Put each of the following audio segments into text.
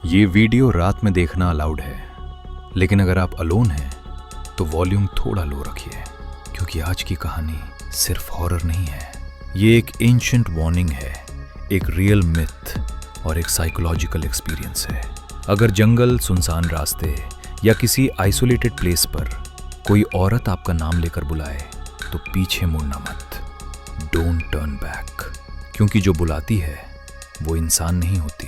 ये वीडियो रात में देखना अलाउड है, लेकिन अगर आप अलोन हैं तो वॉल्यूम थोड़ा लो रखिए, क्योंकि आज की कहानी सिर्फ हॉरर नहीं है। ये एक एंशिएंट वार्निंग है, एक रियल मिथ और एक साइकोलॉजिकल एक्सपीरियंस है। अगर जंगल, सुनसान रास्ते या किसी आइसोलेटेड प्लेस पर कोई औरत आपका नाम लेकर बुलाए तो पीछे मुड़ना मत। डोंट टर्न बैक, क्योंकि जो बुलाती है वो इंसान नहीं होती,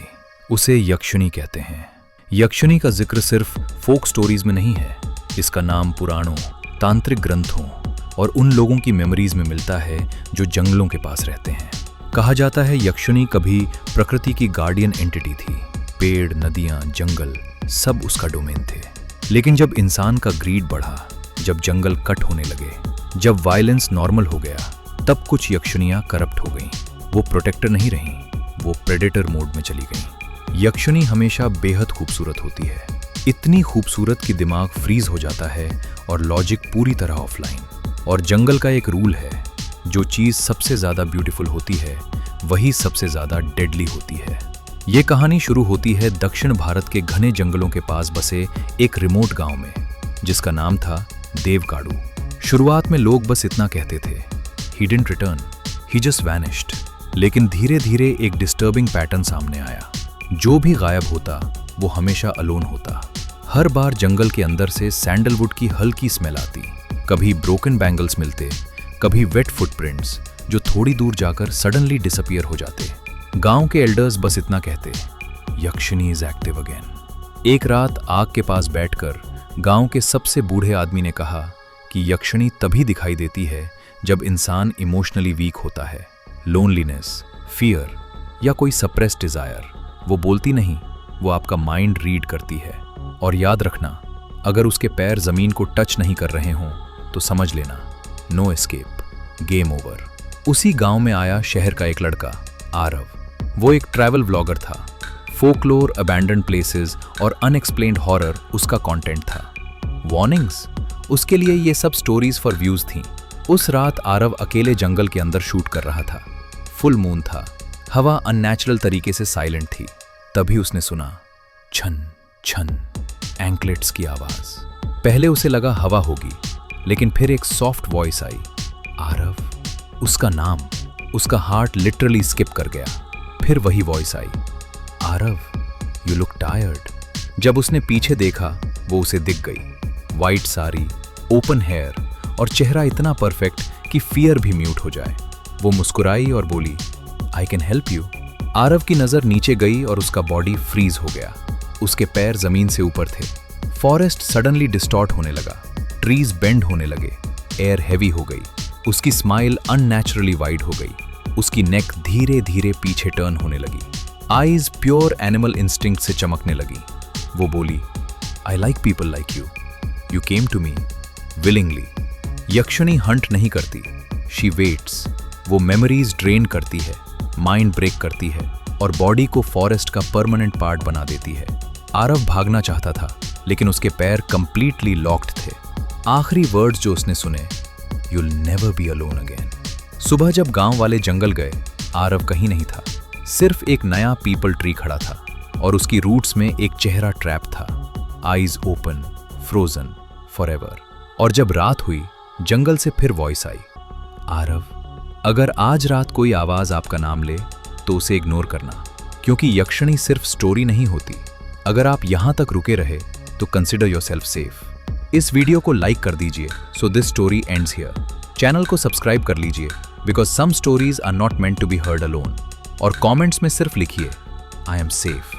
उसे यक्षिणी कहते हैं। यक्षिणी का जिक्र सिर्फ फोक स्टोरीज में नहीं है, इसका नाम पुराणों, तांत्रिक ग्रंथों और उन लोगों की मेमोरीज में मिलता है जो जंगलों के पास रहते हैं। कहा जाता है यक्षिणी कभी प्रकृति की गार्डियन एंटिटी थी। पेड़, नदियां, जंगल सब उसका डोमेन थे। लेकिन जब इंसान का ग्रीड बढ़ा, जब जंगल कट होने लगे, जब वायलेंस नॉर्मल हो गया, तब कुछ यक्षिणियां करप्ट हो गईं। वो प्रोटेक्टर नहीं रहीं, वो प्रेडेटर मोड में चली गईं। यक्षिणी हमेशा बेहद खूबसूरत होती है, इतनी खूबसूरत कि दिमाग फ्रीज हो जाता है और लॉजिक पूरी तरह ऑफलाइन। और जंगल का एक रूल है, जो चीज सबसे ज्यादा ब्यूटीफुल होती है वही सबसे ज्यादा डेडली होती है। ये कहानी शुरू होती है दक्षिण भारत के घने जंगलों के पास बसे एक रिमोट गांव में, जिसका नाम था देवकाडू। शुरुआत में लोग बस इतना कहते थे, he didn't return, he just vanished. लेकिन धीरे धीरे एक डिस्टर्बिंग पैटर्न सामने आया। जो भी गायब होता वो हमेशा अलोन होता। हर बार जंगल के अंदर से सैंडलवुड की हल्की स्मेल आती। कभी ब्रोकन बैंगल्स मिलते, कभी वेट फुटप्रिंट्स जो थोड़ी दूर जाकर सडनली डिसअपीयर हो जाते। गांव के एल्डर्स बस इतना कहते, यक्षिणी इज एक्टिव अगेन। एक रात आग के पास बैठकर गांव के सबसे बूढ़े आदमी ने कहा कि यक्षिणी तभी दिखाई देती है जब इंसान इमोशनली वीक होता है। लोनलीनेस, फियर या कोई सप्रेस्ड डिजायर। वो बोलती नहीं, वो आपका माइंड रीड करती है। और याद रखना, अगर उसके पैर जमीन को टच नहीं कर रहे हों तो समझ लेना, नो एस्केप, गेम ओवर। उसी गांव में आया शहर का एक लड़का, आरव। वो एक ट्रैवल व्लॉगर था। फोकलोर, अबैंडन्ड प्लेसेस और अनएक्सप्लेन्ड हॉरर उसका कंटेंट था। वार्निंग्स, उसके लिए ये सब स्टोरीज फॉर व्यूज थीं। उस रात आरव अकेले जंगल के अंदर शूट कर रहा था। फुल मून था, हवा अननेचुरल तरीके से साइलेंट थी। तभी उसने सुना छन छन एंकलेट्स की आवाज। पहले उसे लगा हवा होगी, लेकिन फिर एक सॉफ्ट वॉइस आई, आरव। उसका नाम, उसका हार्ट लिटरली स्किप कर गया। फिर वही voice I, Aarav, you look tired. जब उसने पीछे देखा, वो उसे दिख गई। वाइट साड़ी, ओपन हेयर और चेहरा इतना परफेक्ट कि फियर भी म्यूट हो जाए। वो मुस्कुराई और बोली, I can help you. Aarav की नजर नीचे गई और उसका बॉडी फ्रीज हो गया। उसके पैर जमीन से ऊपर थे। फॉरेस्ट सडनली डिस्टॉर्ट होने लगा, ट्रीज बेंड होने लगे, एयर हैवी हो गई। उसकी स्माइल अननेचुरली वाइड हो गई। उसकी नेक धीरे धीरे पीछे टर्न होने लगी। आईज प्योर एनिमल इंस्टिंक्ट से चमकने लगी। वो बोली, I like people like you, you came to me willingly. यक्षिणी हंट नहीं करती, शी वेट्स। वो मेमोरीज ड्रेन करती है, माइंड ब्रेक करती है और बॉडी को फॉरेस्ट का परमानेंट पार्ट बना देती है। आरव भागना चाहता था, लेकिन उसके पैर कंप्लीटली लॉक्ड थे। आखिरी वर्ड्स जो उसने सुने, you'll never be alone again. सुबह जब गांव वाले जंगल गए, आरव कहीं नहीं था। सिर्फ एक नया पीपल ट्री खड़ा था और उसकी रूट्स में एक चेहरा ट्रैप था। Eyes open, frozen, forever. और जब रात हुई, जंगल से फिर वॉइस आई, आरव, अगर आज रात कोई आवाज आपका नाम ले तो उसे इग्नोर करना, क्योंकि यक्षिणी सिर्फ स्टोरी नहीं होती। अगर आप यहां तक रुके रहे तो कंसिडर योरसेल्फ सेफ। इस वीडियो को लाइक कर दीजिए so this story ends here. Channel को सब्सक्राइब कर लीजिए, because some stories are not meant to be heard alone. और कमेंट्स में सिर्फ लिखिए, आई एम सेफ।